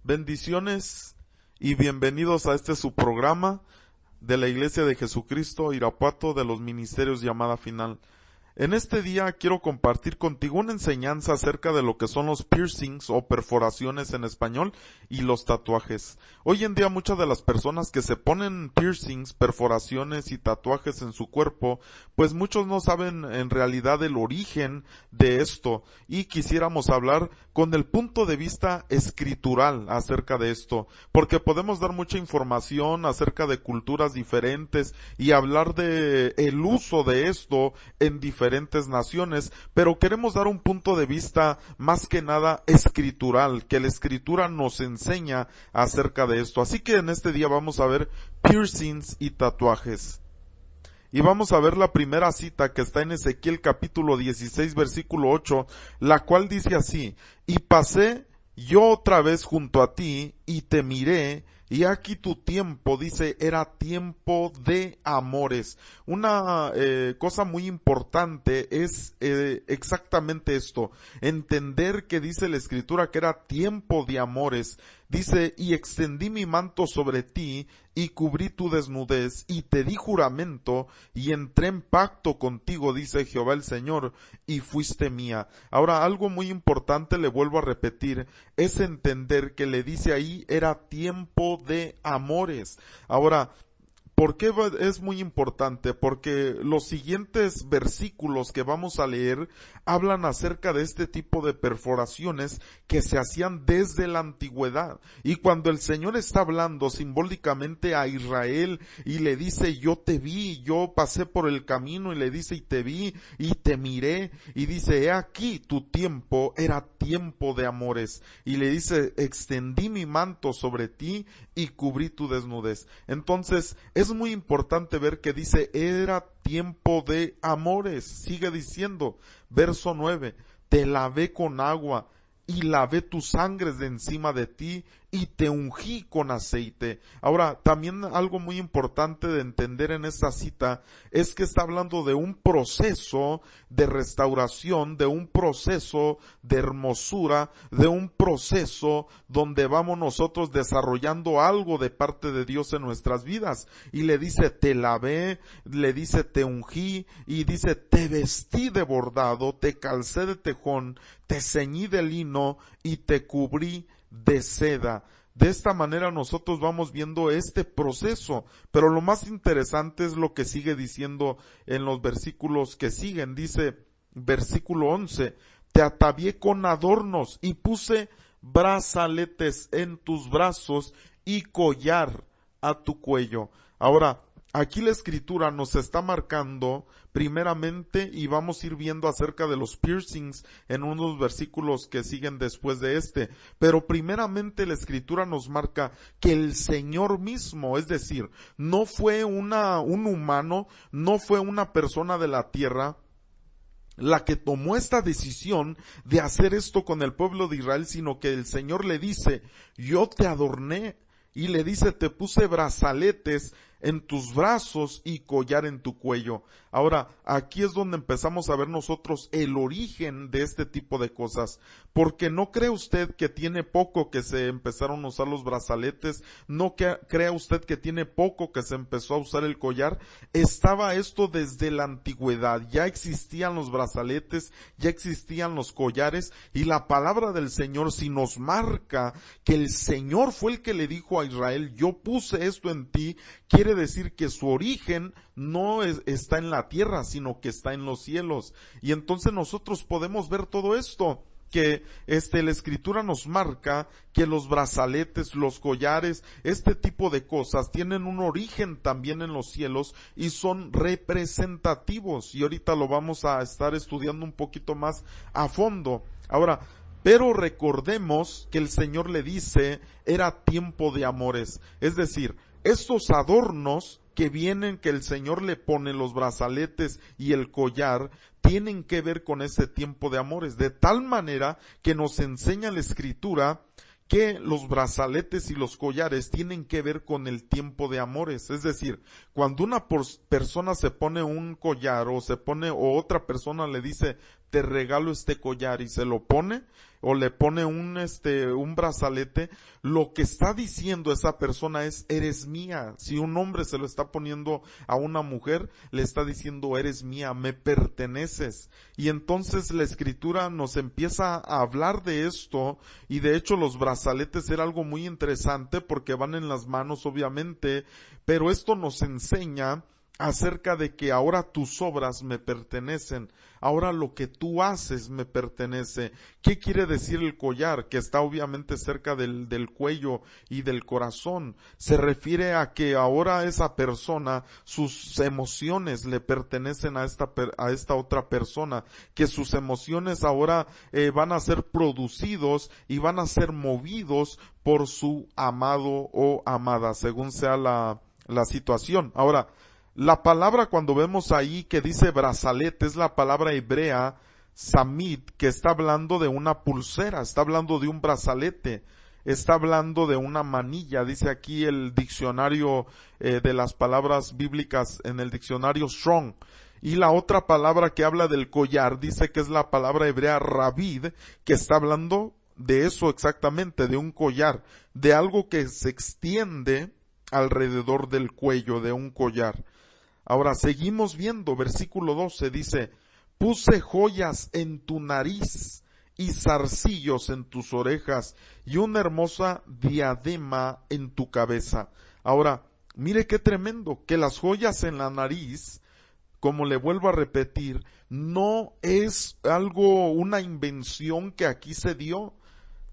Bendiciones y bienvenidos a este su programa de la Iglesia de Jesucristo Irapuato de los Ministerios Llamada Final. En este día quiero compartir contigo una enseñanza acerca de lo que son los piercings o perforaciones en español y los tatuajes. Hoy en día muchas de las personas que se ponen piercings, perforaciones y tatuajes en su cuerpo, pues muchos no saben en realidad el origen de esto y quisiéramos hablar con el punto de vista escritural acerca de esto, porque podemos dar mucha información acerca de culturas diferentes y hablar de el uso de esto en diferentes naciones, pero queremos dar un punto de vista más que nada escritural, que la escritura nos enseña acerca de esto. Así que en este día vamos a ver piercings y tatuajes. Y vamos a ver la primera cita que está en Ezequiel capítulo 16 versículo 8, la cual dice así: y pasé yo otra vez junto a ti y te miré, y aquí tu tiempo, dice, era tiempo de amores. Una cosa muy importante es exactamente esto, entender que dice la Escritura que era tiempo de amores. Dice, y extendí mi manto sobre ti, y cubrí tu desnudez, y te di juramento, y entré en pacto contigo, dice Jehová el Señor, y fuiste mía. Ahora, algo muy importante, le vuelvo a repetir, es entender que le dice ahí, era tiempo de amores. Ahora, ¿por qué es muy importante? Porque los siguientes versículos que vamos a leer hablan acerca de este tipo de perforaciones que se hacían desde la antigüedad. Y cuando el Señor está hablando simbólicamente a Israel y le dice, yo te vi, yo pasé por el camino, y le dice, y te vi, y te miré, y dice, he aquí tu tiempo era tiempo de amores. Y le dice, extendí mi manto sobre ti y cubrí tu desnudez. Entonces, es muy importante ver que dice, era tiempo de amores. Sigue diciendo, verso 9, te lavé con agua y lavé tus sangres de encima de ti y te ungí con aceite. Ahora, también algo muy importante de entender en esta cita es que está hablando de un proceso de restauración, de un proceso de hermosura, de un proceso donde vamos nosotros desarrollando algo de parte de Dios en nuestras vidas. Y le dice, te lavé, le dice, te ungí, y dice, te vestí de bordado, te calcé de tejón, te ceñí de lino y te cubrí de seda. De esta manera nosotros vamos viendo este proceso, pero lo más interesante es lo que sigue diciendo en los versículos que siguen. Dice, versículo 11, te atavié con adornos y puse brazaletes en tus brazos y collar a tu cuello. Ahora, aquí la Escritura nos está marcando primeramente, y vamos a ir viendo acerca de los piercings en unos versículos que siguen después de este, pero primeramente la Escritura nos marca que el Señor mismo, es decir, no fue un humano, no fue una persona de la tierra la que tomó esta decisión de hacer esto con el pueblo de Israel, sino que el Señor le dice, yo te adorné, y le dice, te puse brazaletes en tus brazos y collar en tu cuello. Ahora, aquí es donde empezamos a ver nosotros el origen de este tipo de cosas, porque no cree usted que tiene poco que se empezaron a usar los brazaletes, no crea usted que tiene poco que se empezó a usar el collar. Estaba esto desde la antigüedad, ya existían los brazaletes, ya existían los collares, y la palabra del Señor sí nos marca que el Señor fue el que le dijo a Israel, yo puse esto en ti. Quiere decir que su origen no está en la tierra, sino que está en los cielos. Y entonces nosotros podemos ver todo esto, que la Escritura nos marca que los brazaletes, los collares, este tipo de cosas tienen un origen también en los cielos y son representativos. Y ahorita lo vamos a estar estudiando un poquito más a fondo. Ahora, pero recordemos que el Señor le dice, era tiempo de amores. Es decir, estos adornos que vienen, que el Señor le pone, los brazaletes y el collar, tienen que ver con ese tiempo de amores, de tal manera que nos enseña la Escritura que los brazaletes y los collares tienen que ver con el tiempo de amores. Es decir, cuando una persona se pone un collar o otra persona le dice, te regalo este collar, y se lo pone, o le pone un brazalete, lo que está diciendo esa persona es, eres mía. Si un hombre se lo está poniendo a una mujer, le está diciendo, eres mía, me perteneces. Y entonces la escritura nos empieza a hablar de esto, y de hecho los brazaletes era algo muy interesante porque van en las manos obviamente, pero esto nos enseña acerca de que ahora tus obras me pertenecen, ahora lo que tú haces me pertenece. ¿Qué quiere decir el collar? Que está obviamente cerca del cuello y del corazón. Se refiere a que ahora esa persona, sus emociones le pertenecen a esta otra persona, que sus emociones ahora van a ser producidos y van a ser movidos por su amado o amada, según sea la situación. Ahora, la palabra cuando vemos ahí que dice brazalete es la palabra hebrea samit, que está hablando de una pulsera, está hablando de un brazalete, está hablando de una manilla. Dice aquí el diccionario de las palabras bíblicas en el diccionario Strong. Y la otra palabra que habla del collar dice que es la palabra hebrea rabid, que está hablando de eso exactamente, de un collar, de algo que se extiende alrededor del cuello, de un collar. Ahora seguimos viendo, versículo 12 dice, puse joyas en tu nariz y zarcillos en tus orejas y una hermosa diadema en tu cabeza. Ahora, mire qué tremendo, que las joyas en la nariz, como le vuelvo a repetir, no es una invención que aquí se dio.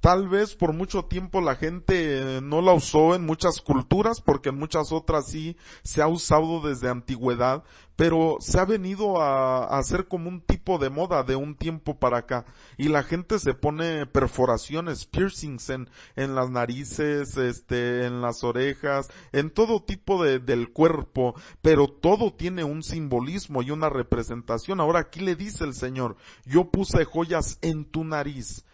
Tal vez por mucho tiempo la gente no la usó en muchas culturas, porque en muchas otras sí se ha usado desde antigüedad, pero se ha venido a hacer como un tipo de moda de un tiempo para acá, y la gente se pone perforaciones, piercings en las narices, en las orejas, en todo tipo del cuerpo, pero todo tiene un simbolismo y una representación. Ahora aquí le dice el Señor, yo puse joyas en tu nariz.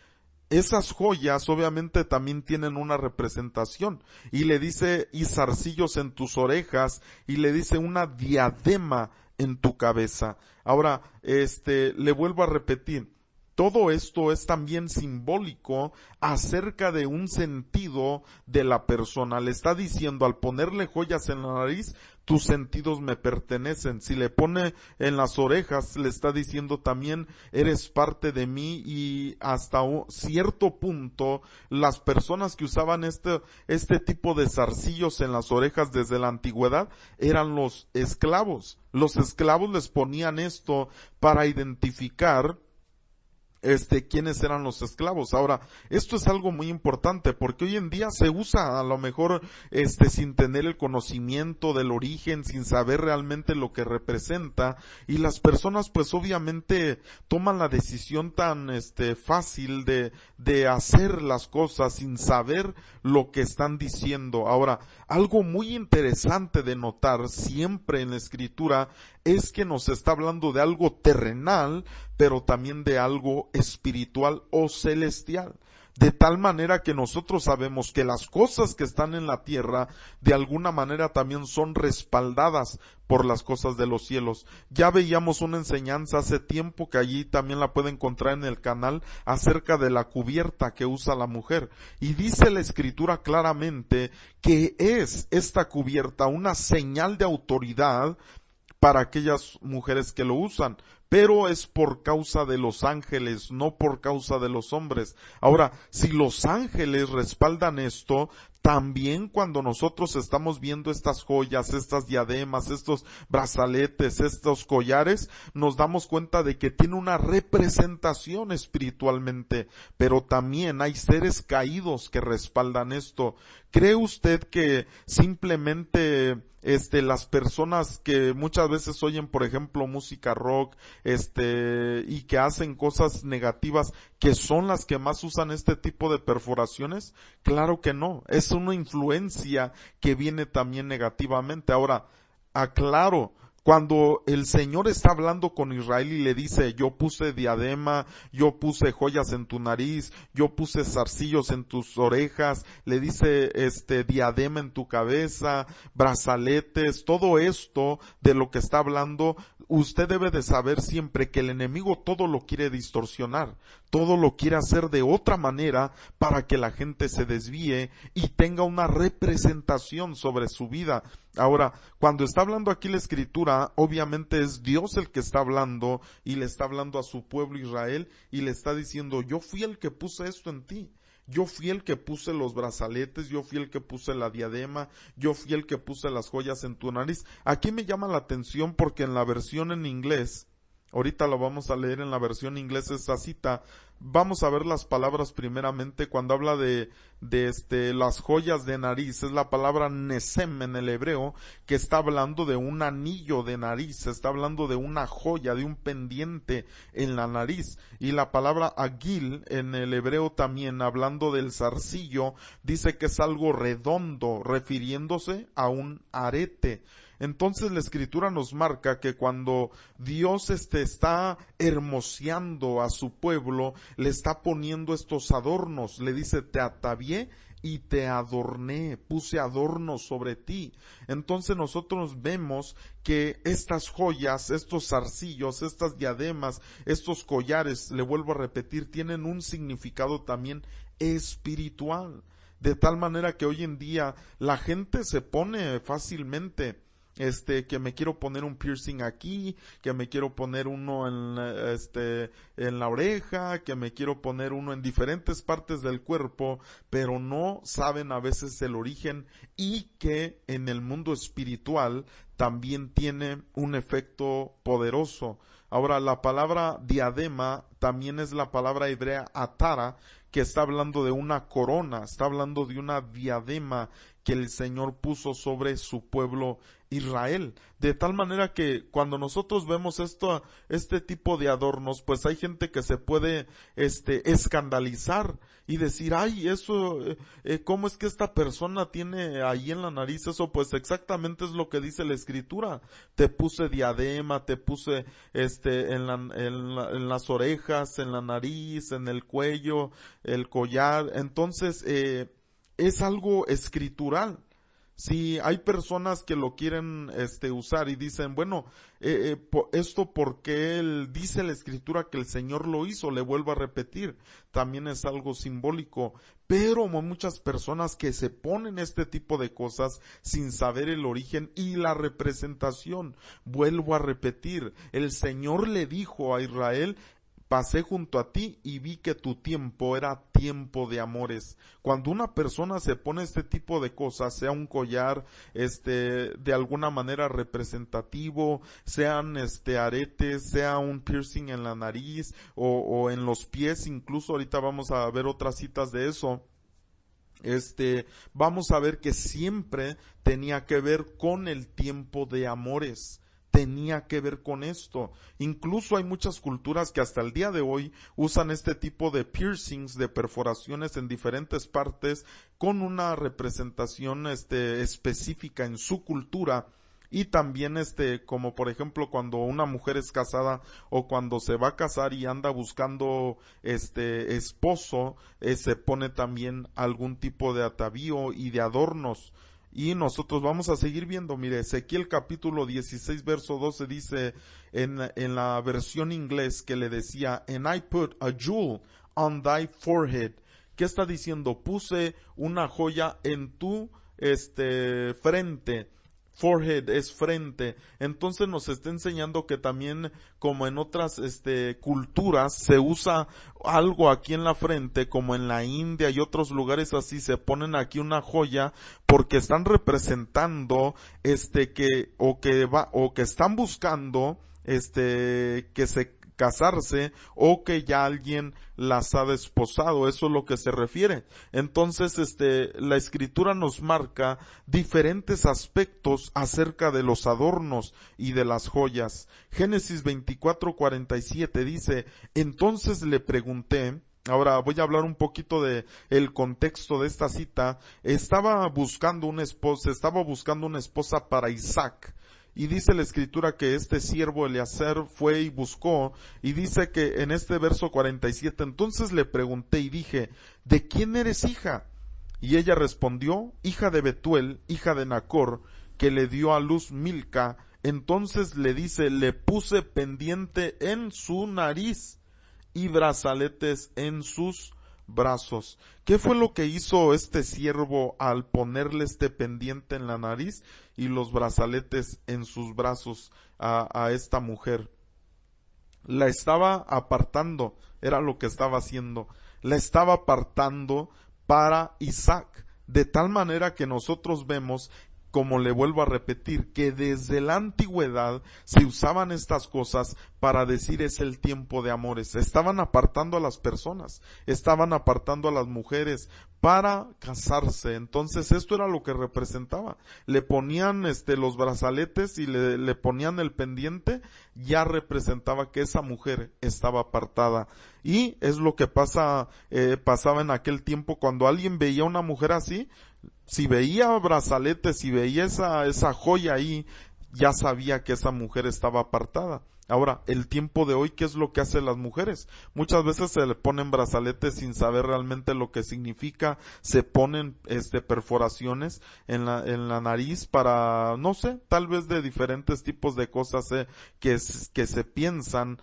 Esas joyas obviamente también tienen una representación, y le dice, y zarcillos en tus orejas, y le dice una diadema en tu cabeza. Ahora, le vuelvo a repetir, todo esto es también simbólico acerca de un sentido de la persona. Le está diciendo, al ponerle joyas en la nariz, tus sentidos me pertenecen. Si le pone en las orejas, le está diciendo también, eres parte de mí. Y hasta cierto punto, las personas que usaban este tipo de zarcillos en las orejas desde la antigüedad eran los esclavos. Los esclavos les ponían esto para identificar quiénes eran los esclavos. Ahora, esto es algo muy importante porque hoy en día se usa a lo mejor sin tener el conocimiento del origen, sin saber realmente lo que representa, y las personas pues obviamente toman la decisión tan fácil de hacer las cosas sin saber lo que están diciendo. Ahora, algo muy interesante de notar siempre en la escritura es que nos está hablando de algo terrenal, pero también de algo espiritual o celestial. De tal manera que nosotros sabemos que las cosas que están en la tierra de alguna manera también son respaldadas por las cosas de los cielos. Ya veíamos una enseñanza hace tiempo, que allí también la puede encontrar en el canal, acerca de la cubierta que usa la mujer. Y dice la escritura claramente que es esta cubierta una señal de autoridad para aquellas mujeres que lo usan, pero es por causa de los ángeles, no por causa de los hombres. Ahora, si los ángeles respaldan esto, también cuando nosotros estamos viendo estas joyas, estas diademas, estos brazaletes, estos collares, nos damos cuenta de que tiene una representación espiritualmente, pero también hay seres caídos que respaldan esto. ¿Cree usted que simplemente las personas que muchas veces oyen, por ejemplo, música rock, y que hacen cosas negativas, que son las que más usan este tipo de perforaciones? Claro que no, es una influencia que viene también negativamente. Ahora, aclaro, cuando el Señor está hablando con Israel y le dice, yo puse diadema, yo puse joyas en tu nariz, yo puse zarcillos en tus orejas, le dice diadema en tu cabeza, brazaletes, todo esto de lo que está hablando, usted debe de saber siempre que el enemigo todo lo quiere distorsionar, todo lo quiere hacer de otra manera para que la gente se desvíe y tenga una representación sobre su vida. Ahora, cuando está hablando aquí la Escritura, obviamente es Dios el que está hablando y le está hablando a su pueblo Israel y le está diciendo, yo fui el que puse esto en ti. Yo fui el que puse los brazaletes, yo fui el que puse la diadema, yo fui el que puse las joyas en tu nariz. Aquí me llama la atención porque en la versión en inglés, ahorita lo vamos a leer en la versión inglesa esta cita, vamos a ver las palabras primeramente cuando habla de las joyas de nariz, es la palabra nesem en el hebreo, que está hablando de un anillo de nariz, está hablando de una joya, de un pendiente en la nariz, y la palabra agil en el hebreo también, hablando del zarcillo, dice que es algo redondo, refiriéndose a un arete. Entonces la Escritura nos marca que cuando Dios está hermoseando a su pueblo, le está poniendo estos adornos, le dice, te atavié y te adorné, puse adornos sobre ti. Entonces nosotros vemos que estas joyas, estos zarcillos, estas diademas, estos collares, le vuelvo a repetir, tienen un significado también espiritual. De tal manera que hoy en día la gente se pone fácilmente que me quiero poner un piercing aquí, que me quiero poner uno en la oreja, que me quiero poner uno en diferentes partes del cuerpo, pero no saben a veces el origen y que en el mundo espiritual también tiene un efecto poderoso. Ahora, la palabra diadema también es la palabra hebrea atara, que está hablando de una corona, está hablando de una diadema que el Señor puso sobre su pueblo Israel. De tal manera que cuando nosotros vemos este tipo de adornos, pues hay gente que se puede escandalizar y decir, ay, eso, ¿cómo es que esta persona tiene ahí en la nariz eso? Pues exactamente es lo que dice la Escritura. Te puse diadema, te puse en las orejas, en la nariz, en el cuello, el collar. Entonces, es algo escritural. Si hay personas que lo quieren usar y dicen, bueno, esto porque él dice la Escritura que el Señor lo hizo, le vuelvo a repetir, también es algo simbólico, pero hay muchas personas que se ponen este tipo de cosas sin saber el origen y la representación. Vuelvo a repetir, el Señor le dijo a Israel, pasé junto a ti y vi que tu tiempo era tiempo de amores. Cuando una persona se pone este tipo de cosas, sea un collar, de alguna manera representativo, sean aretes, sea un piercing en la nariz o en los pies, incluso ahorita vamos a ver otras citas de eso. Vamos a ver que siempre tenía que ver con el tiempo de amores. Tenía que ver con esto. Incluso hay muchas culturas que hasta el día de hoy usan este tipo de piercings, de perforaciones en diferentes partes con una representación específica en su cultura. Y también como por ejemplo cuando una mujer es casada o cuando se va a casar y anda buscando esposo, se pone también algún tipo de atavío y de adornos. Y nosotros vamos a seguir viendo, mire, Ezequiel capítulo 16 verso 12 dice en la versión inglés que le decía, and I put a jewel on thy forehead. ¿Qué está diciendo? Puse una joya en tu frente. Forehead es frente. Entonces nos está enseñando que también, como en otras culturas, se usa algo aquí en la frente, como en la India y otros lugares así, se ponen aquí una joya porque están representando que están buscando que se casarse o que ya alguien las ha desposado, eso es lo que se refiere. Entonces, la Escritura nos marca diferentes aspectos acerca de los adornos y de las joyas. Génesis 24:47 dice, entonces le pregunté. Ahora voy a hablar un poquito de el contexto de esta cita. Estaba buscando una esposa para Isaac. Y dice la Escritura que este siervo Eliezer fue y buscó, y dice que en este verso 47, entonces le pregunté y dije, ¿de quién eres hija? Y ella respondió, hija de Betuel, hija de Nacor, que le dio a luz Milca Entonces le dice, le puse pendiente en su nariz y brazaletes en sus brazos. ¿Qué fue lo que hizo este siervo al ponerle este pendiente en la nariz y los brazaletes en sus brazos a esta mujer? La estaba apartando, era lo que estaba haciendo. La estaba apartando para Isaac, de tal manera que nosotros vemos, como le vuelvo a repetir, que desde la antigüedad se usaban estas cosas para decir es el tiempo de amores. Estaban apartando a las personas, estaban apartando a las mujeres para casarse. Entonces esto era lo que representaba. Le ponían los brazaletes y le ponían el pendiente, ya representaba que esa mujer estaba apartada. Y es lo que pasaba en aquel tiempo cuando alguien veía a una mujer así. Si veía brazaletes, si veía esa joya ahí, ya sabía que esa mujer estaba apartada. Ahora, el tiempo de hoy, ¿qué es lo que hacen las mujeres? Muchas veces se le ponen brazaletes sin saber realmente lo que significa, se ponen perforaciones en la nariz para, no sé, tal vez de diferentes tipos de cosas que se piensan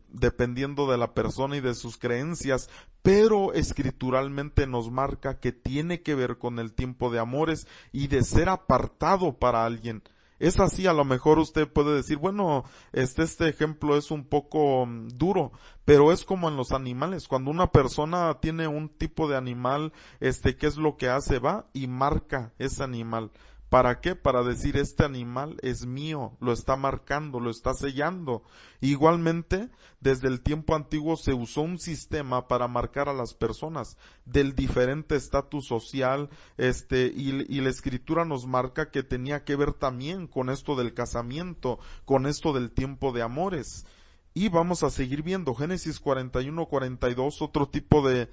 dependiendo de la persona y de sus creencias, pero escrituralmente nos marca que tiene que ver con el tiempo de amores y de ser apartado para alguien. Es así, a lo mejor usted puede decir, bueno, este ejemplo es un poco duro, pero es como en los animales. Cuando una persona tiene un tipo de animal, ¿qué es lo que hace? Va y marca ese animal. ¿Para qué? Para decir este animal es mío, lo está marcando, lo está sellando. Igualmente, desde el tiempo antiguo se usó un sistema para marcar a las personas del diferente estatus social, y la escritura nos marca que tenía que ver también con esto del casamiento, con esto del tiempo de amores. Y vamos a seguir viendo Génesis 41-42, otro tipo de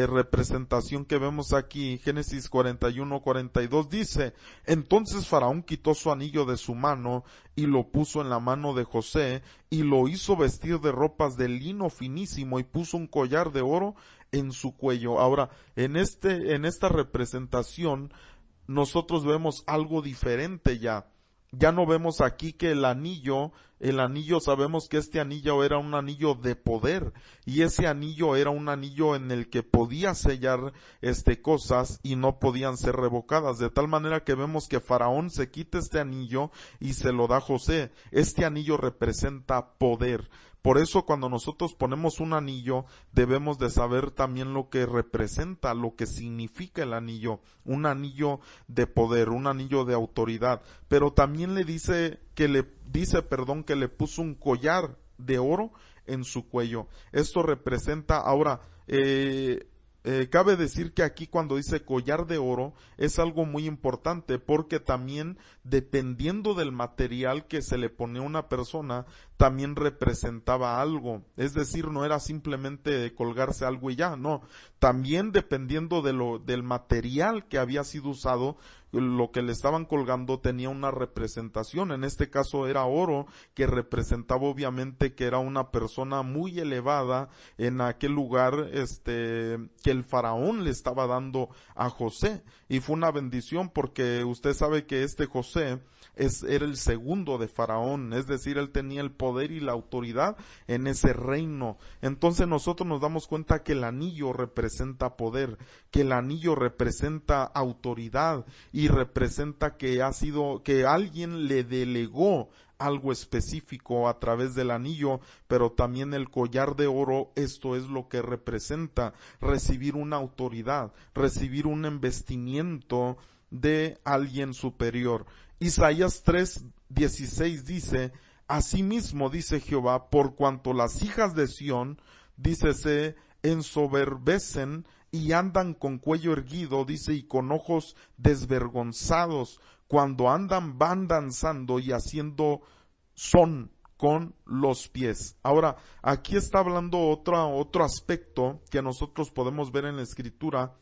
representación que vemos aquí. Génesis 41-42 dice, entonces Faraón quitó su anillo de su mano y lo puso en la mano de José y lo hizo vestir de ropas de lino finísimo y puso un collar de oro en su cuello. Ahora, en esta representación nosotros vemos algo diferente ya. Ya no vemos aquí que el anillo sabemos que este anillo era un anillo de poder, y ese anillo era un anillo en el que podía sellar cosas y no podían ser revocadas, de tal manera que vemos que Faraón se quita este anillo y se lo da a José. Este anillo representa poder. Por eso cuando nosotros ponemos un anillo debemos de saber también lo que representa, lo que significa el anillo, un anillo de poder, un anillo de autoridad. Pero también que le puso un collar de oro en su cuello. Esto representa, ahora, cabe decir que aquí cuando dice collar de oro es algo muy importante, porque también dependiendo del material que se le pone a una persona también representaba algo. Es decir, no era simplemente colgarse algo y ya, no, también dependiendo del material que había sido usado, lo que le estaban colgando tenía una representación. En este caso era oro, que representaba obviamente que era una persona muy elevada en aquel lugar, que el faraón le estaba dando a José, y fue una bendición porque usted sabe que José era el segundo de Faraón, es decir, él tenía el poder y la autoridad en ese reino. Entonces nosotros nos damos cuenta que el anillo representa poder, que el anillo representa autoridad y representa que alguien le delegó algo específico a través del anillo. Pero también el collar de oro, esto es lo que representa recibir una autoridad, recibir un investimiento de alguien superior. Isaías 3:16 dice, asimismo dice Jehová, por cuanto las hijas de Sión, dice, se ensoberbecen y andan con cuello erguido, dice, y con ojos desvergonzados, cuando van danzando y haciendo son con los pies. Ahora, aquí está hablando otro aspecto que nosotros podemos ver en la escritura,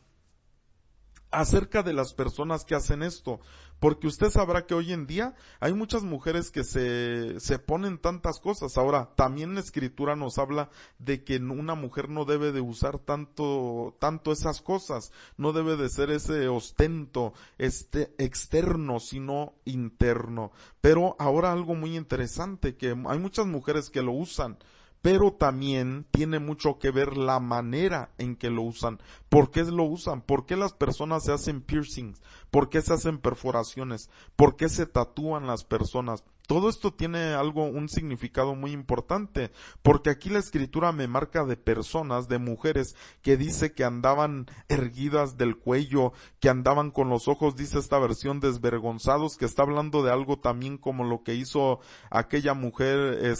acerca de las personas que hacen esto, porque usted sabrá que hoy en día hay muchas mujeres que se ponen tantas cosas. Ahora, también la escritura nos habla de que una mujer no debe de usar tanto esas cosas, no debe de ser ese ostento externo, sino interno. Pero ahora algo muy interesante, que hay muchas mujeres que lo usan, pero también tiene mucho que ver la manera en que lo usan. ¿Por qué lo usan? ¿Por qué las personas se hacen piercings? ¿Por qué se hacen perforaciones? ¿Por qué se tatúan las personas? Todo esto tiene un significado muy importante, porque aquí la escritura me marca de personas, de mujeres, que dice que andaban erguidas del cuello, que andaban con los ojos, dice esta versión, desvergonzados, que está hablando de algo también como lo que hizo aquella mujer,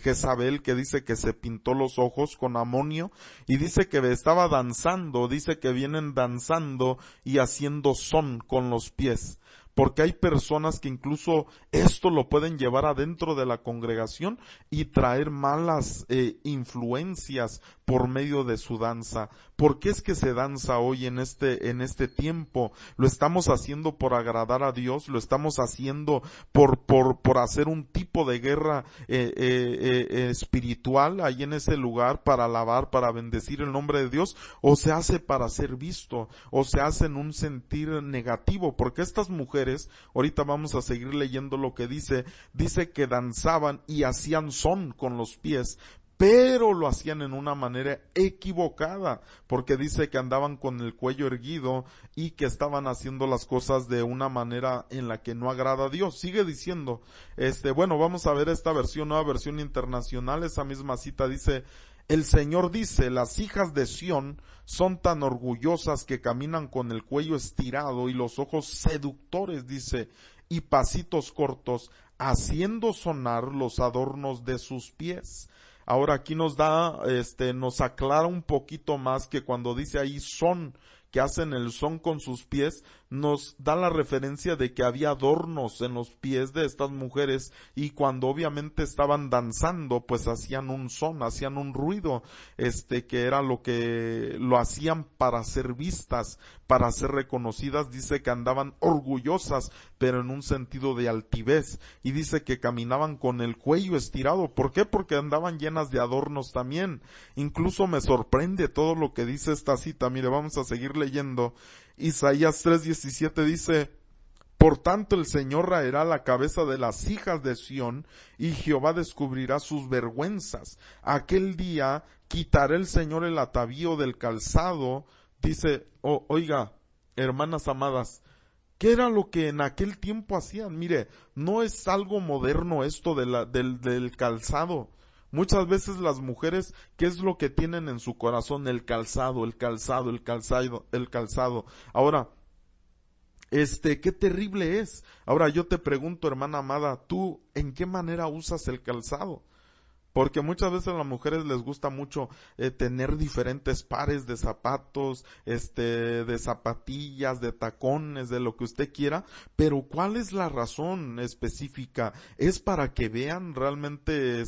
Jezabel, que dice que se pintó los ojos con amonio, y dice que estaba danzando, dice que vienen danzando y haciendo son con los pies. Porque hay personas que incluso esto lo pueden llevar adentro de la congregación y traer malas influencias por medio de su danza. ¿Por qué es que se danza hoy en este tiempo? ¿Lo estamos haciendo por agradar a Dios? ¿Lo estamos haciendo por hacer un tipo de guerra espiritual ahí en ese lugar para alabar, para bendecir el nombre de Dios? ¿O se hace para ser visto? ¿O se hace en un sentir negativo? Porque estas mujeres, ahorita vamos a seguir leyendo lo que dice que danzaban y hacían son con los pies, pero lo hacían en una manera equivocada, porque dice que andaban con el cuello erguido y que estaban haciendo las cosas de una manera en la que no agrada a Dios. Sigue diciendo, bueno, vamos a ver esta versión, nueva versión internacional. Esa misma cita dice: el Señor dice, las hijas de Sión son tan orgullosas que caminan con el cuello estirado y los ojos seductores, dice, y pasitos cortos, haciendo sonar los adornos de sus pies. Ahora aquí nos aclara un poquito más, que cuando dice ahí son, que hacen el son con sus pies, nos da la referencia de que había adornos en los pies de estas mujeres, y cuando obviamente estaban danzando, pues hacían un son, hacían un ruido, que era lo hacían para ser vistas, para ser reconocidas. Dice que andaban orgullosas, pero en un sentido de altivez, y dice que caminaban con el cuello estirado. ¿Por qué? Porque andaban llenas de adornos también. Incluso me sorprende todo lo que dice esta cita. Mire, vamos a seguir leyendo. Isaías 3:17 dice: por tanto el Señor raerá la cabeza de las hijas de Sión, y Jehová descubrirá sus vergüenzas. Aquel día quitará el Señor el atavío del calzado. Dice, oiga, hermanas amadas, ¿qué era lo que en aquel tiempo hacían? Mire, no es algo moderno esto del calzado. Muchas veces las mujeres, ¿qué es lo que tienen en su corazón? El calzado, el calzado, el calzado, el calzado. Ahora, qué terrible es. Ahora yo te pregunto, hermana amada, ¿tú en qué manera usas el calzado? Porque muchas veces a las mujeres les gusta mucho tener diferentes pares de zapatos, de zapatillas, de tacones, de lo que usted quiera, pero ¿cuál es la razón específica? ¿Es para que vean realmente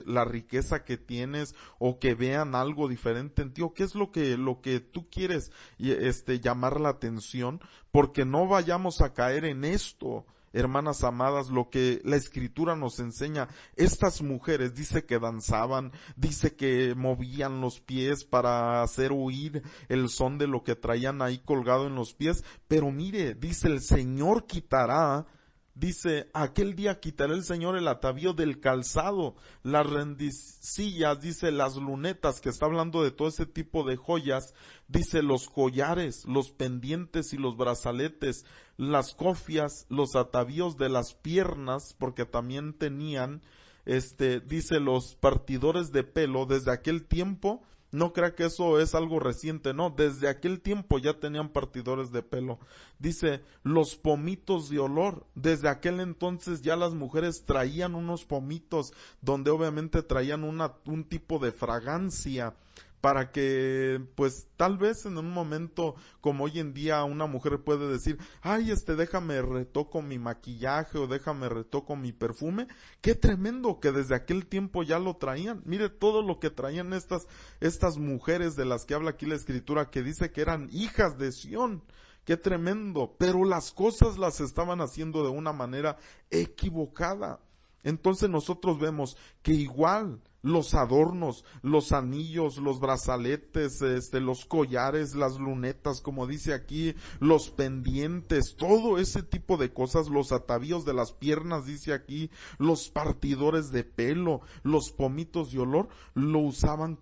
la riqueza que tienes, o que vean algo diferente en ti? ¿O qué es lo que tú quieres llamar la atención? Porque no vayamos a caer en esto. Hermanas amadas, lo que la escritura nos enseña, estas mujeres dice que danzaban, dice que movían los pies para hacer oír el son de lo que traían ahí colgado en los pies, pero mire, dice el Señor quitará, dice, aquel día quitará el Señor el atavío del calzado, las rendicillas, dice, las lunetas, que está hablando de todo ese tipo de joyas, dice, los collares, los pendientes y los brazaletes, las cofias, los atavíos de las piernas, porque también tenían, dice, los partidores de pelo. Desde aquel tiempo, no crea que eso es algo reciente, no, desde aquel tiempo ya tenían partidores de pelo. Dice, los pomitos de olor, desde aquel entonces ya las mujeres traían unos pomitos, donde obviamente traían un tipo de fragancia, para que, pues, tal vez en un momento como hoy en día una mujer puede decir, ay, déjame retoco mi maquillaje, o déjame retoco mi perfume. Qué tremendo que desde aquel tiempo ya lo traían. Mire todo lo que traían estas mujeres de las que habla aquí la escritura, que dice que eran hijas de Sión, qué tremendo, pero las cosas las estaban haciendo de una manera equivocada. Entonces nosotros vemos que igual los adornos, los anillos, los brazaletes, los collares, las lunetas, como dice aquí, los pendientes, todo ese tipo de cosas, los atavíos de las piernas, dice aquí, los partidores de pelo, los pomitos de olor, lo usaban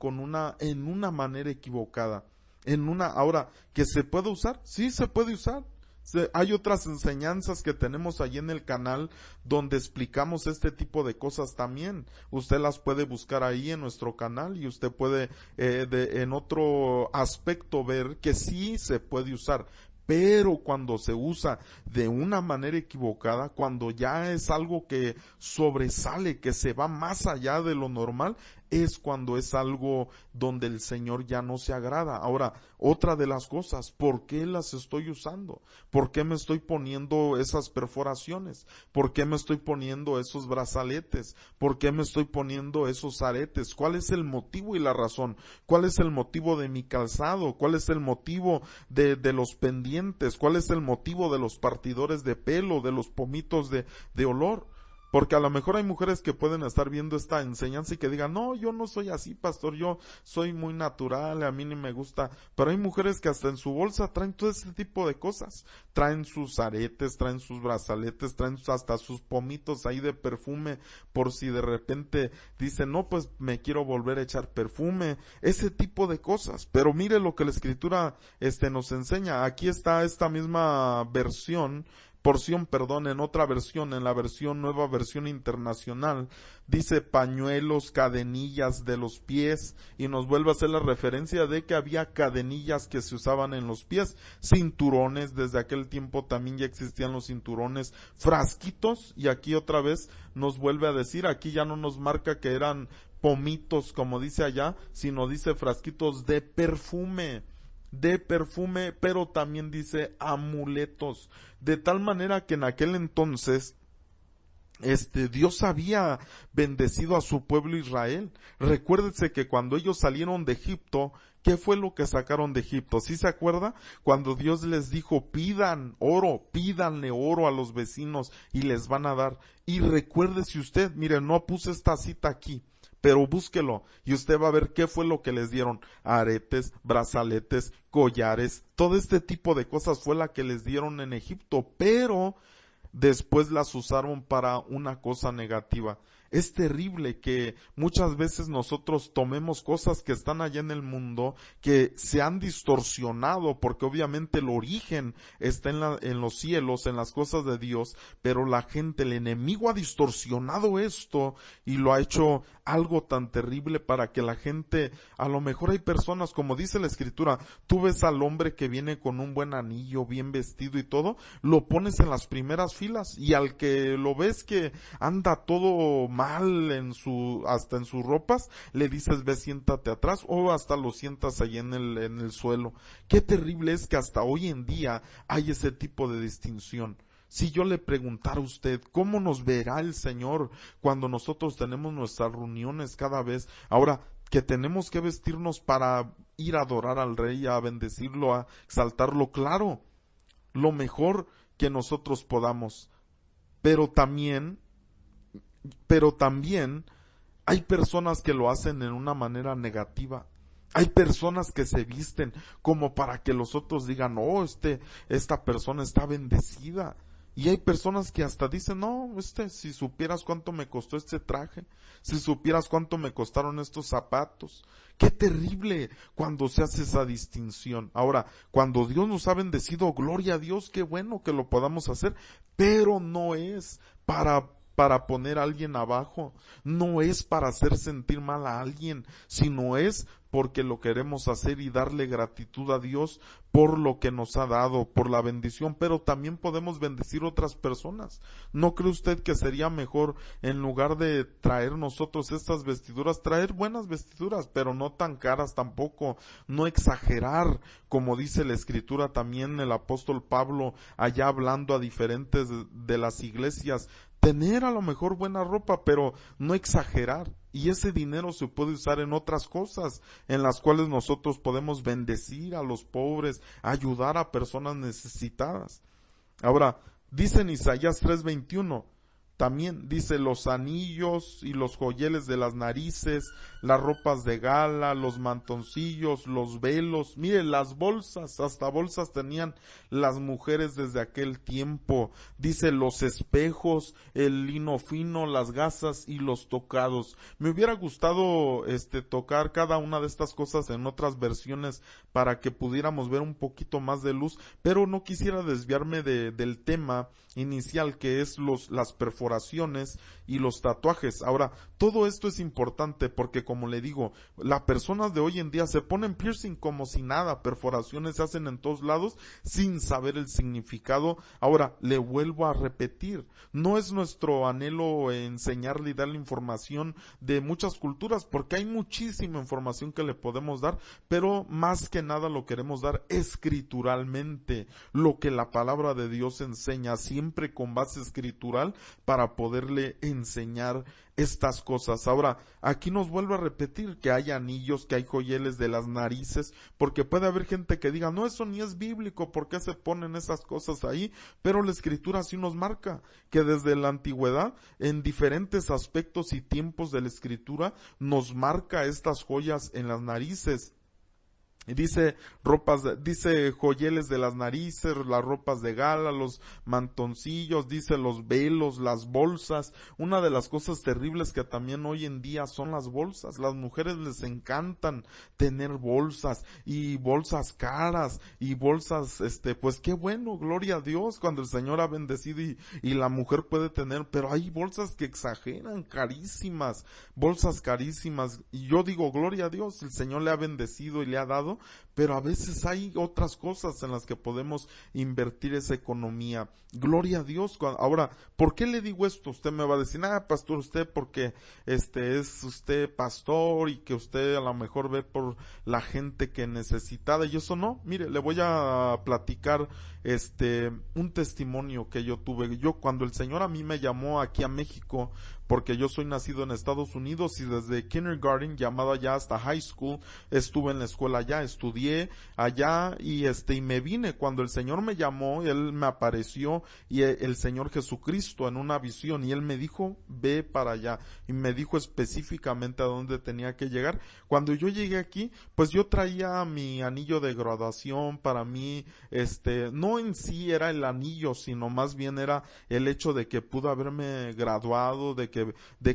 en una manera equivocada. Ahora, ¿que se puede usar? Sí, se puede usar. Hay otras enseñanzas que tenemos allí en el canal donde explicamos este tipo de cosas también. Usted las puede buscar ahí en nuestro canal y usted puede en otro aspecto ver que sí se puede usar. Pero cuando se usa de una manera equivocada, cuando ya es algo que sobresale, que se va más allá de lo normal, es cuando es algo donde el Señor ya no se agrada. Ahora, otra de las cosas, ¿por qué las estoy usando? ¿Por qué me estoy poniendo esas perforaciones? ¿Por qué me estoy poniendo esos brazaletes? ¿Por qué me estoy poniendo esos aretes? ¿Cuál es el motivo y la razón? ¿Cuál es el motivo de mi calzado? ¿Cuál es el motivo de los pendientes? ¿Cuál es el motivo de los partidores de pelo, de los pomitos de olor? Porque a lo mejor hay mujeres que pueden estar viendo esta enseñanza y que digan, no, yo no soy así, pastor, yo soy muy natural, a mí ni me gusta. Pero hay mujeres que hasta en su bolsa traen todo ese tipo de cosas. Traen sus aretes, traen sus brazaletes, traen hasta sus pomitos ahí de perfume, por si de repente dicen, no, pues me quiero volver a echar perfume. Ese tipo de cosas. Pero mire lo que la Escritura nos enseña. Aquí está esta misma porción, en otra versión, en la nueva versión internacional, dice pañuelos, cadenillas de los pies, y nos vuelve a hacer la referencia de que había cadenillas que se usaban en los pies, cinturones, desde aquel tiempo también ya existían los cinturones, frasquitos, y aquí otra vez nos vuelve a decir, aquí ya no nos marca que eran pomitos como dice allá, sino dice frasquitos de perfume, pero también dice amuletos, de tal manera que en aquel entonces Dios había bendecido a su pueblo Israel. Recuérdese que cuando ellos salieron de Egipto, ¿qué fue lo que sacaron de Egipto? ¿Sí se acuerda? Cuando Dios les dijo, pídanle oro a los vecinos y les van a dar. Y recuérdese usted, mire, no puse esta cita aquí, pero búsquelo y usted va a ver qué fue lo que les dieron. Aretes, brazaletes, collares, todo este tipo de cosas fue la que les dieron en Egipto, pero después las usaron para una cosa negativa. Es terrible que muchas veces nosotros tomemos cosas que están allá en el mundo, que se han distorsionado, porque obviamente el origen está en los cielos, en las cosas de Dios, pero la gente, el enemigo ha distorsionado esto y lo ha hecho algo tan terrible para que la gente, a lo mejor hay personas, como dice la Escritura, tú ves al hombre que viene con un buen anillo, bien vestido y todo, lo pones en las primeras filas, y al que lo ves que anda todo mal hasta en sus ropas, le dices ve siéntate atrás, o hasta lo sientas ahí en el suelo. Qué terrible es que hasta hoy en día hay ese tipo de distinción. Si yo le preguntara a usted, ¿cómo nos verá el Señor cuando nosotros tenemos nuestras reuniones cada vez? Ahora, que tenemos que vestirnos para ir a adorar al Rey, a bendecirlo, a exaltarlo, claro, lo mejor que nosotros podamos. Pero también hay personas que lo hacen en una manera negativa. Hay personas que se visten como para que los otros digan, oh, esta persona está bendecida. Y hay personas que hasta dicen, no, si supieras cuánto me costó este traje, si supieras cuánto me costaron estos zapatos. Qué terrible cuando se hace esa distinción. Ahora, cuando Dios nos ha bendecido, gloria a Dios, qué bueno que lo podamos hacer, pero no es para poner a alguien abajo, no es para hacer sentir mal a alguien, sino es porque lo queremos hacer y darle gratitud a Dios por lo que nos ha dado, por la bendición, pero también podemos bendecir otras personas. ¿No cree usted que sería mejor, en lugar de traer nosotros estas vestiduras, traer buenas vestiduras, pero no tan caras tampoco, no exagerar, como dice la Escritura también el apóstol Pablo, allá hablando a diferentes de las iglesias, tener a lo mejor buena ropa, pero no exagerar. y ese dinero se puede usar en otras cosas, en las cuales nosotros podemos bendecir a los pobres, ayudar a personas necesitadas. Ahora, dice en Isaías 3:21, también dice los anillos y los joyeles de las narices, las ropas de gala, los mantoncillos, los velos, mire las bolsas, hasta bolsas tenían las mujeres desde aquel tiempo, dice los espejos, el lino fino, las gasas y los tocados. Me hubiera gustado tocar cada una de estas cosas en otras versiones para que pudiéramos ver un poquito más de luz, pero no quisiera desviarme del tema inicial, que es las perforaciones y los tatuajes. Ahora, todo esto es importante porque, como le digo, las personas de hoy en día se ponen piercing como si nada, perforaciones se hacen en todos lados sin saber el significado. Ahora, le vuelvo a repetir, no es nuestro anhelo enseñarle y darle información de muchas culturas, porque hay muchísima información que le podemos dar, pero más que nada lo queremos dar escrituralmente, lo que la palabra de Dios enseña, siempre con base escritural, para poderle enseñar estas cosas. Ahora, aquí nos vuelve a repetir que hay anillos, que hay joyeles de las narices, porque puede haber gente que diga, no, eso ni es bíblico, ¿por qué se ponen esas cosas ahí? Pero la escritura sí nos marca que desde la antigüedad, en diferentes aspectos y tiempos de la escritura, nos marca estas joyas en las narices. Y dice dice joyeles de las narices, las ropas de gala, los mantoncillos, dice los velos, las bolsas. Una de las cosas terribles que también hoy en día son las bolsas. Las mujeres les encantan tener bolsas, y bolsas caras, y bolsas, pues qué bueno, gloria a Dios, cuando el Señor ha bendecido y la mujer puede tener, pero hay bolsas que exageran, carísimas, bolsas carísimas, y yo digo, gloria a Dios, el Señor le ha bendecido y le ha dado, pero a veces hay otras cosas en las que podemos invertir esa economía. Gloria a Dios. Ahora, ¿por qué le digo esto? Usted me va a decir, pastor, usted porque es usted pastor y que usted a lo mejor ve por la gente que necesitada, y eso no. Mire, le voy a platicar un testimonio que yo tuve. Yo, cuando el Señor a mí me llamó aquí a México, porque yo soy nacido en Estados Unidos, y desde kindergarten, llamado allá, hasta high school, estuve en la escuela allá, estudié allá, y me vine. Cuando el Señor me llamó, Él me apareció, y el Señor Jesucristo en una visión, y Él me dijo, ve para allá, y me dijo específicamente a dónde tenía que llegar. Cuando yo llegué aquí, pues yo traía mi anillo de graduación. Para mí, no en sí era el anillo, sino más bien era el hecho de que pude haberme graduado, de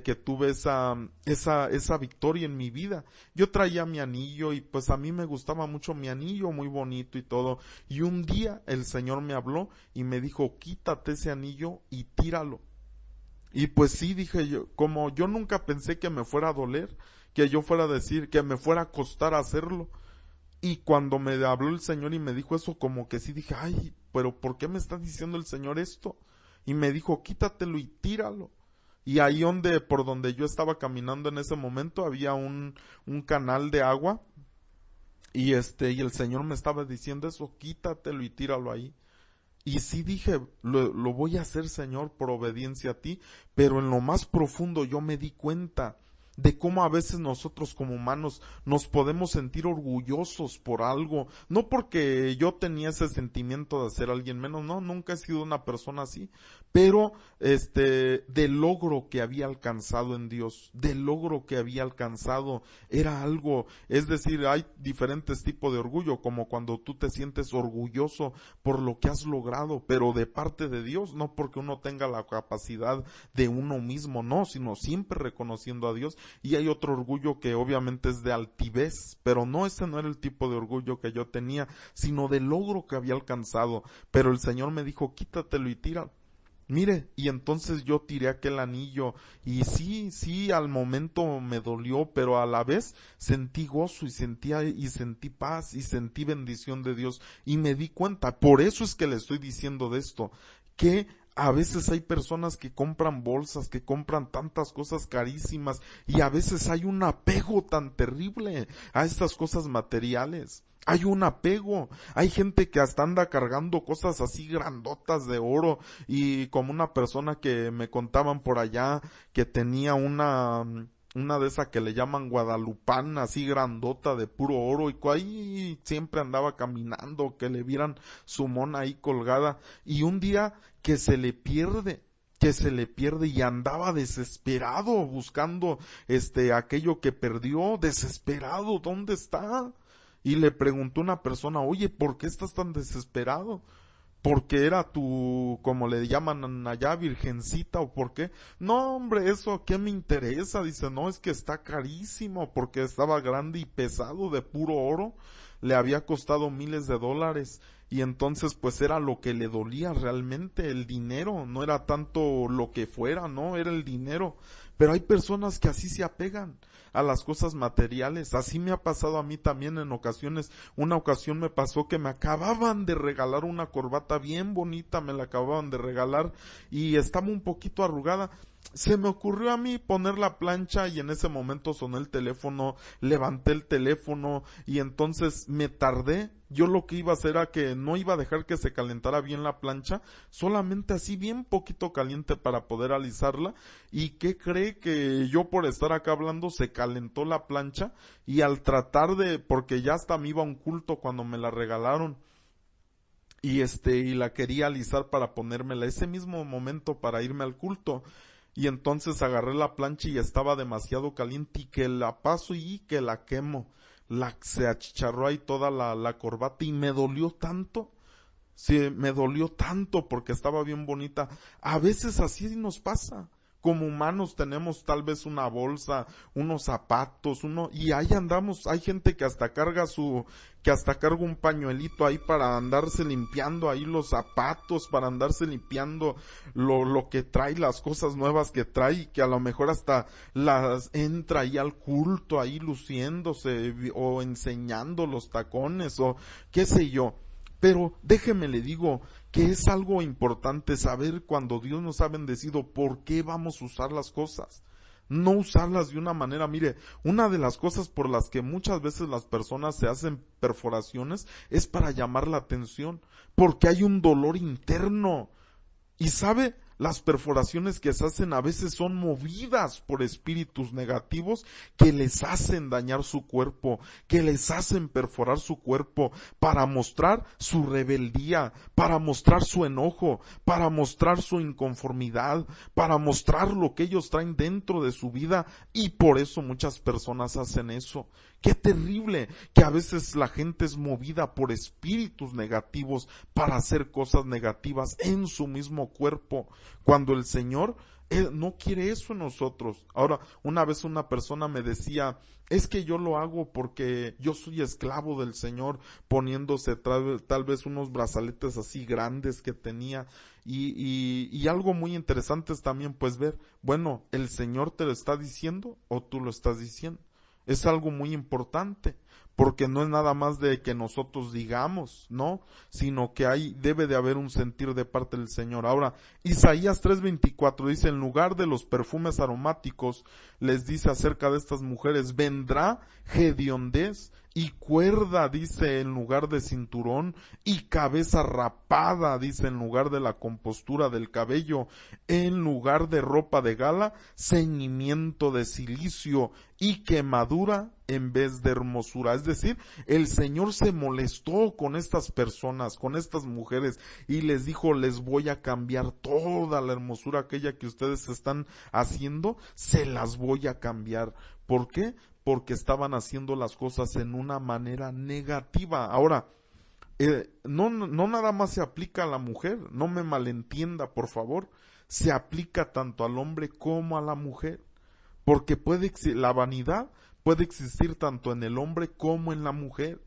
que tuve esa victoria en mi vida. Yo traía mi anillo, y pues a mí me gustaba mucho mi anillo, muy bonito y todo, y un día el Señor me habló y me dijo, quítate ese anillo y tíralo. Y pues sí, dije yo, como yo nunca pensé que me fuera a doler, que yo fuera a decir, que me fuera a costar hacerlo. Y cuando me habló el Señor y me dijo eso, como que sí dije, ay, pero ¿por qué me está diciendo el Señor esto? Y me dijo, quítatelo y tíralo. Y ahí por donde yo estaba caminando en ese momento, había un canal de agua, y y el Señor me estaba diciendo eso, quítatelo y tíralo ahí. Y sí dije, lo voy a hacer, Señor, por obediencia a ti, pero en lo más profundo yo me di cuenta de cómo a veces nosotros como humanos nos podemos sentir orgullosos por algo, no porque yo tenía ese sentimiento de hacer a alguien menos, no, nunca he sido una persona así, pero del logro que había alcanzado en Dios, del logro que había alcanzado, era algo, es decir, hay diferentes tipos de orgullo, como cuando tú te sientes orgulloso por lo que has logrado, pero de parte de Dios, no porque uno tenga la capacidad de uno mismo, no, sino siempre reconociendo a Dios. Y hay otro orgullo que obviamente es de altivez, pero no, ese no era el tipo de orgullo que yo tenía, sino del logro que había alcanzado. Pero el Señor me dijo, quítatelo y tira. Mire, y entonces yo tiré aquel anillo, y sí, al momento me dolió, pero a la vez sentí gozo, y sentí paz, y sentí bendición de Dios, y me di cuenta. Por eso es que le estoy diciendo de esto, que a veces hay personas que compran bolsas, que compran tantas cosas carísimas, y a veces hay un apego tan terrible a estas cosas materiales. Hay un apego, hay gente que hasta anda cargando cosas así grandotas de oro, y como una persona que me contaban por allá que tenía una de esas que le llaman guadalupana, así grandota de puro oro, y ahí siempre andaba caminando, que le vieran su mona ahí colgada, y un día que se le pierde y andaba desesperado buscando aquello que perdió, desesperado, ¿dónde está? Y le preguntó una persona, oye, ¿por qué estás tan desesperado? ¿Porque era tu, como le llaman allá, virgencita o por qué? No, hombre, eso, ¿qué me interesa? Dice, no, es que está carísimo porque estaba grande y pesado de puro oro, le había costado miles de dólares y entonces pues era lo que le dolía realmente, el dinero, no era tanto lo que fuera, no, era el dinero. Pero hay personas que así se apegan a las cosas materiales, así me ha pasado a mí también en ocasiones. Una ocasión me pasó que me acababan de regalar una corbata bien bonita, me la acababan de regalar y estaba un poquito arrugada. Se me ocurrió a mí poner la plancha y en ese momento sonó el teléfono, levanté el teléfono y entonces me tardé. Yo lo que iba a hacer era que no iba a dejar que se calentara bien la plancha, solamente así bien poquito caliente para poder alisarla. ¿Y qué cree? Que yo por estar acá hablando se calentó la plancha y al tratar porque ya hasta me iba a un culto cuando me la regalaron y la quería alisar para ponérmela ese mismo momento para irme al culto. Y entonces agarré la plancha y estaba demasiado caliente y que la paso y que la quemo. Se achicharró ahí toda la corbata y me dolió tanto. Sí, me dolió tanto porque estaba bien bonita. A veces así nos pasa. Como humanos tenemos tal vez una bolsa, unos zapatos, y ahí andamos. Hay gente que hasta carga un pañuelito ahí para andarse limpiando ahí los zapatos, para andarse limpiando lo que trae, las cosas nuevas que trae, y que a lo mejor hasta las entra ahí al culto ahí luciéndose o enseñando los tacones o qué sé yo. Pero déjeme le digo que es algo importante saber cuando Dios nos ha bendecido por qué vamos a usar las cosas. No usarlas de una manera, mire, una de las cosas por las que muchas veces las personas se hacen perforaciones es para llamar la atención, porque hay un dolor interno. Y sabe, las perforaciones que se hacen a veces son movidas por espíritus negativos que les hacen dañar su cuerpo, que les hacen perforar su cuerpo para mostrar su rebeldía, para mostrar su enojo, para mostrar su inconformidad, para mostrar lo que ellos traen dentro de su vida, y por eso muchas personas hacen eso. Qué terrible que a veces la gente es movida por espíritus negativos para hacer cosas negativas en su mismo cuerpo, cuando el Señor no quiere eso en nosotros. Ahora, una vez una persona me decía, es que yo lo hago porque yo soy esclavo del Señor, poniéndose tal vez unos brazaletes así grandes que tenía, y algo muy interesante es también pues ver, bueno, ¿el Señor te lo está diciendo o tú lo estás diciendo? Es algo muy importante, porque no es nada más de que nosotros digamos, ¿no? Sino que debe de haber un sentir de parte del Señor. Ahora, Isaías 3:24 dice, en lugar de los perfumes aromáticos, les dice acerca de estas mujeres, vendrá hediondez y cuerda, dice, en lugar de cinturón, y cabeza rapada, dice, en lugar de la compostura del cabello, en lugar de ropa de gala, ceñimiento de cilicio y quemadura en vez de hermosura. Es decir, el Señor se molestó con estas personas, con estas mujeres, y les dijo, les voy a cambiar toda la hermosura aquella que ustedes están haciendo, se las voy a cambiar. ¿Por qué? Porque estaban haciendo las cosas en una manera negativa. Ahora, no nada más se aplica a la mujer, no me malentienda, por favor, se aplica tanto al hombre como a la mujer, porque la vanidad puede existir tanto en el hombre como en la mujer.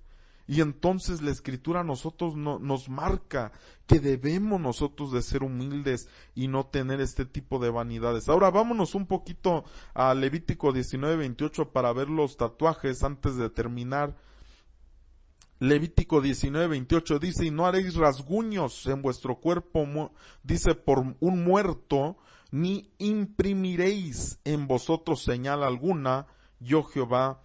Y entonces la Escritura a nosotros nos marca que debemos nosotros de ser humildes y no tener este tipo de vanidades. Ahora vámonos un poquito a Levítico 19:28 para ver los tatuajes antes de terminar. Levítico 19:28 dice, y no haréis rasguños en vuestro cuerpo, dice, por un muerto, ni imprimiréis en vosotros señal alguna. Yo Jehová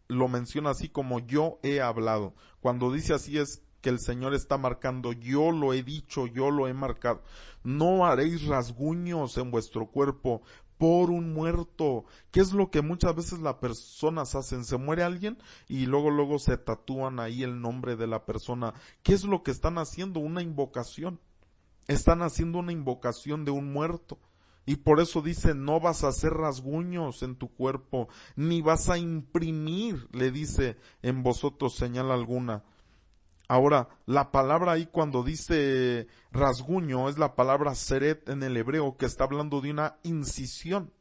lo menciona así como yo he hablado. Cuando dice así es que el Señor está marcando, yo lo he dicho, yo lo he marcado. No haréis rasguños en vuestro cuerpo por un muerto. ¿Qué es lo que muchas veces las personas hacen? Se muere alguien y luego se tatúan ahí el nombre de la persona. ¿Qué es lo que están haciendo? Una invocación. Están haciendo una invocación de un muerto. Y por eso dice, no vas a hacer rasguños en tu cuerpo, ni vas a imprimir, le dice, en vosotros señal alguna. Ahora, la palabra ahí cuando dice rasguño es la palabra seret en el hebreo, que está hablando de una incisión.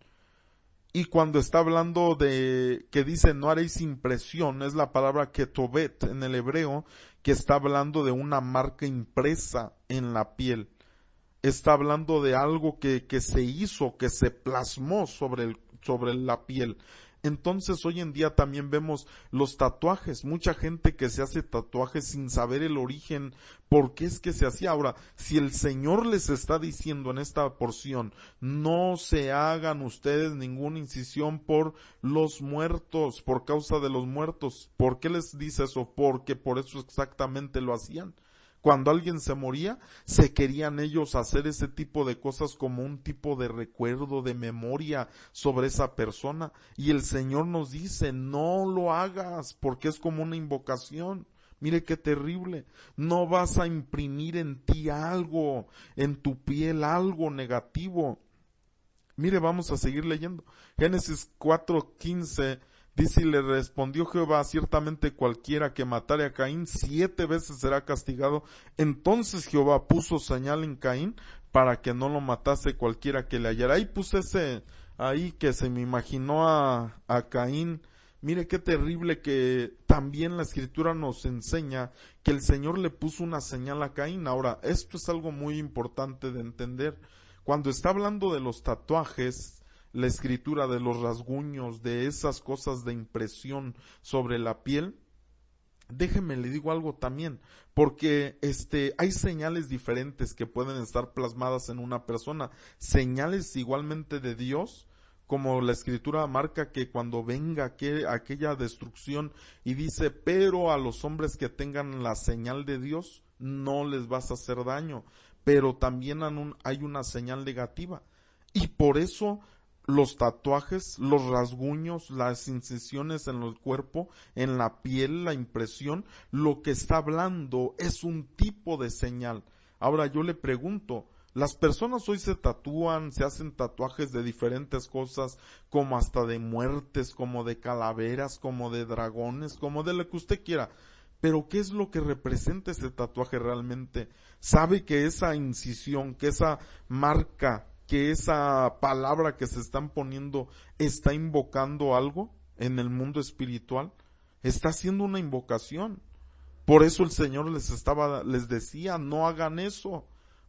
Y cuando está hablando de que dice no haréis impresión, es la palabra ketobet en el hebreo, que está hablando de una marca impresa en la piel. Está hablando de algo que se hizo, que se plasmó sobre la piel. Entonces hoy en día también vemos los tatuajes, mucha gente que se hace tatuajes sin saber el origen, por qué es que se hacía. Ahora, si el Señor les está diciendo en esta porción, no se hagan ustedes ninguna incisión por los muertos, por causa de los muertos, ¿por qué les dice eso? Porque por eso exactamente lo hacían. Cuando alguien se moría, se querían ellos hacer ese tipo de cosas como un tipo de recuerdo, de memoria sobre esa persona. Y el Señor nos dice, no lo hagas, porque es como una invocación. Mire qué terrible. No vas a imprimir en ti algo, en tu piel algo negativo. Mire, vamos a seguir leyendo. Génesis 4:15. Dice, y le respondió Jehová, ciertamente cualquiera que matare a Caín 7 veces será castigado. Entonces Jehová puso señal en Caín para que no lo matase cualquiera que le hallara. Ahí puse ahí que se me imaginó a Caín. Mire qué terrible que también la Escritura nos enseña que el Señor le puso una señal a Caín. Ahora, esto es algo muy importante de entender. Cuando está hablando de los tatuajes, la Escritura, de los rasguños, de esas cosas de impresión sobre la piel, déjeme le digo algo también, porque hay señales diferentes que pueden estar plasmadas en una persona, señales igualmente de Dios, como la Escritura marca que cuando venga aquella destrucción y dice, pero a los hombres que tengan la señal de Dios no les vas a hacer daño, pero también hay una señal negativa, y por eso los tatuajes, los rasguños, las incisiones en el cuerpo, en la piel, la impresión, lo que está hablando es un tipo de señal. Ahora yo le pregunto, las personas hoy se tatúan, se hacen tatuajes de diferentes cosas, como hasta de muertes, como de calaveras, como de dragones, como de lo que usted quiera. Pero ¿qué es lo que representa ese tatuaje realmente? ¿Sabe que esa incisión, que esa marca, que esa palabra que se están poniendo está invocando algo en el mundo espiritual? Está haciendo una invocación. Por eso el Señor les decía, no hagan eso,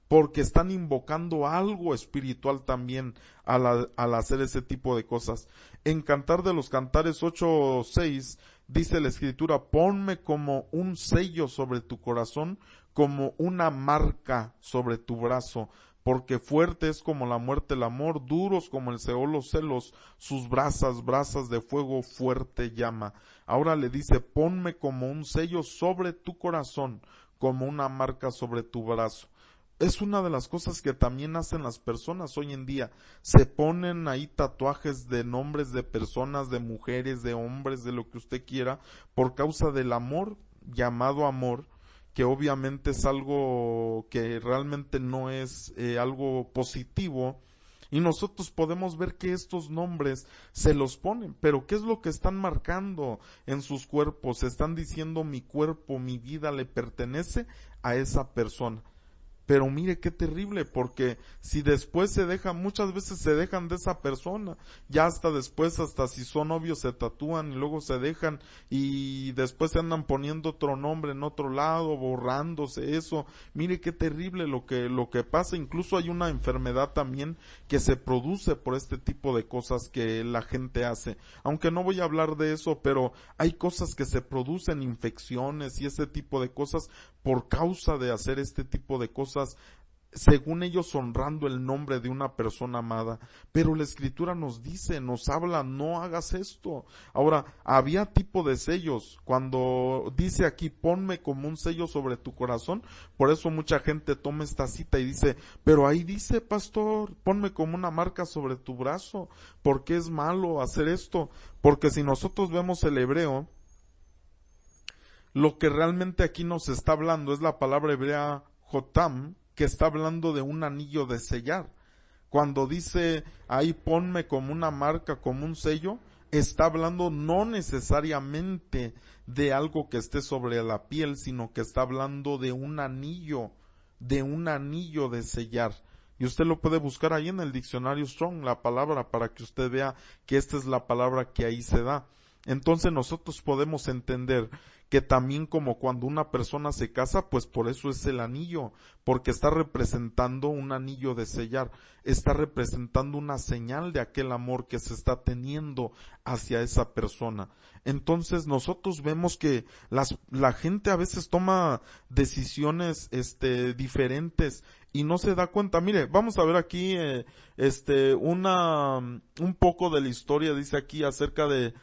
porque están invocando algo espiritual también al hacer ese tipo de cosas. En Cantar de los Cantares 8:6 dice la Escritura, ponme como un sello sobre tu corazón, como una marca sobre tu brazo, porque fuerte es como la muerte el amor, duros como el Seol los celos, sus brasas de fuego fuerte llama. Ahora le dice, ponme como un sello sobre tu corazón, como una marca sobre tu brazo. Es una de las cosas que también hacen las personas hoy en día. Se ponen ahí tatuajes de nombres de personas, de mujeres, de hombres, de lo que usted quiera, por causa del amor, llamado amor, que obviamente es algo que realmente no es algo positivo, y nosotros podemos ver que estos nombres se los ponen, pero ¿qué es lo que están marcando en sus cuerpos? Están diciendo mi cuerpo, mi vida le pertenece a esa persona. Pero mire qué terrible, porque si después muchas veces se dejan de esa persona, ya hasta después, hasta si son novios se tatúan y luego se dejan y después se andan poniendo otro nombre en otro lado, borrándose eso. Mire qué terrible lo que pasa. Incluso hay una enfermedad también que se produce por este tipo de cosas que la gente hace. Aunque no voy a hablar de eso, pero hay cosas que se producen, infecciones y ese tipo de cosas por causa de hacer este tipo de cosas según ellos honrando el nombre de una persona amada, pero la escritura nos dice, nos habla, no hagas esto. Ahora, había tipo de sellos, cuando dice aquí, ponme como un sello sobre tu corazón, por eso mucha gente toma esta cita y dice, pero ahí dice, pastor, ponme como una marca sobre tu brazo, ¿por qué es malo hacer esto? Porque si nosotros vemos el hebreo, lo que realmente aquí nos está hablando es la palabra hebrea jotam, que está hablando de un anillo de sellar. Cuando dice ahí ponme como una marca, como un sello, está hablando no necesariamente de algo que esté sobre la piel, sino que está hablando de un anillo de sellar. Y usted lo puede buscar ahí en el diccionario Strong, la palabra, para que usted vea que esta es la palabra que ahí se da. Entonces nosotros podemos entender que también como cuando una persona se casa, pues por eso es el anillo, porque está representando un anillo de sellar, está representando una señal de aquel amor que se está teniendo hacia esa persona. Entonces nosotros vemos que la gente a veces toma decisiones diferentes y no se da cuenta. Mire, vamos a ver aquí un poco de la historia, dice aquí acerca de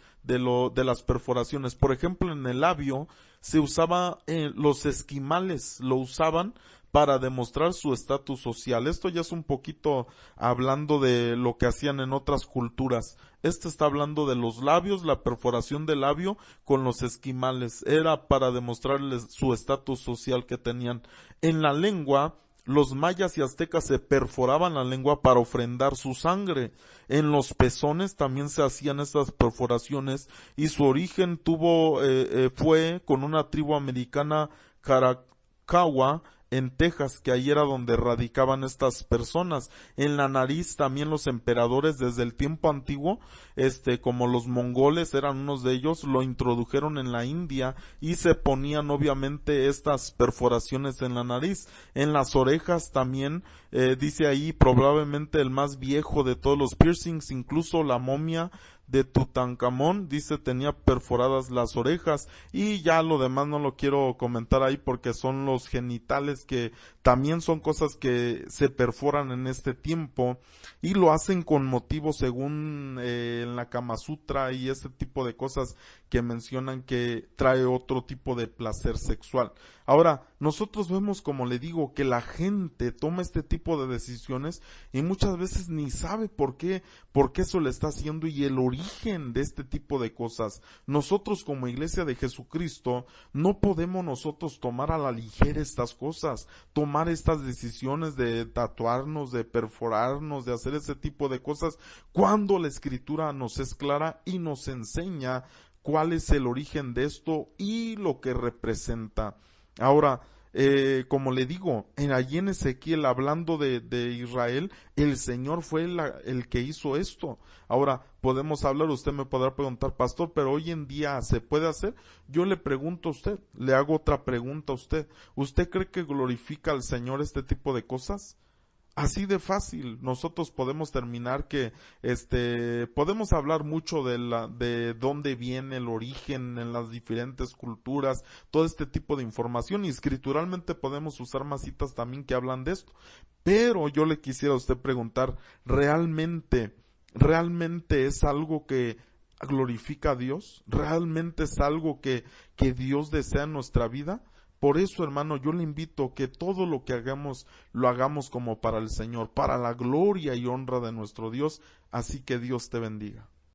las perforaciones. Por ejemplo, en el labio se usaba, los esquimales lo usaban para demostrar su estatus social. Esto ya es un poquito hablando de lo que hacían en otras culturas. Este está hablando de los labios, la perforación del labio con los esquimales. Era para demostrarles su estatus social que tenían. En la lengua, los mayas y aztecas se perforaban la lengua para ofrendar su sangre. En los pezones también se hacían estas perforaciones y su origen fue con una tribu americana Caracawa en Texas, que ahí era donde radicaban estas personas. En la nariz también los emperadores desde el tiempo antiguo, como los mongoles eran unos de ellos, lo introdujeron en la India y se ponían obviamente estas perforaciones en la nariz. En las orejas también, dice ahí probablemente el más viejo de todos los piercings, incluso la momia de Tutankamón, dice tenía perforadas las orejas, y ya lo demás no lo quiero comentar ahí porque son los genitales, que también son cosas que se perforan en este tiempo y lo hacen con motivo según en la Kama Sutra y ese tipo de cosas que mencionan que trae otro tipo de placer sexual. Ahora, nosotros vemos, como le digo, que la gente toma este tipo de decisiones y muchas veces ni sabe por qué eso le está haciendo y el origen de este tipo de cosas. Nosotros como Iglesia de Jesucristo no podemos nosotros tomar a la ligera estas cosas, tomar estas decisiones de tatuarnos, de perforarnos, de hacer ese tipo de cosas, cuando la Escritura nos es clara y nos enseña cuál es el origen de esto y lo que representa. Ahora, como le digo, allí en Ezequiel, hablando de Israel, el Señor fue el que hizo esto. Ahora, podemos hablar, usted me podrá preguntar, pastor, pero hoy en día ¿se puede hacer? Yo le pregunto a usted, le hago otra pregunta a usted. ¿Usted cree que glorifica al Señor este tipo de cosas? Así de fácil, nosotros podemos terminar que, podemos hablar mucho de dónde viene el origen en las diferentes culturas, todo este tipo de información, y escrituralmente podemos usar más citas también que hablan de esto. Pero yo le quisiera a usted preguntar, ¿realmente es algo que glorifica a Dios? ¿Realmente es algo que Dios desea en nuestra vida? Por eso, hermano, yo le invito que todo lo que hagamos, lo hagamos como para el Señor, para la gloria y honra de nuestro Dios. Así que Dios te bendiga.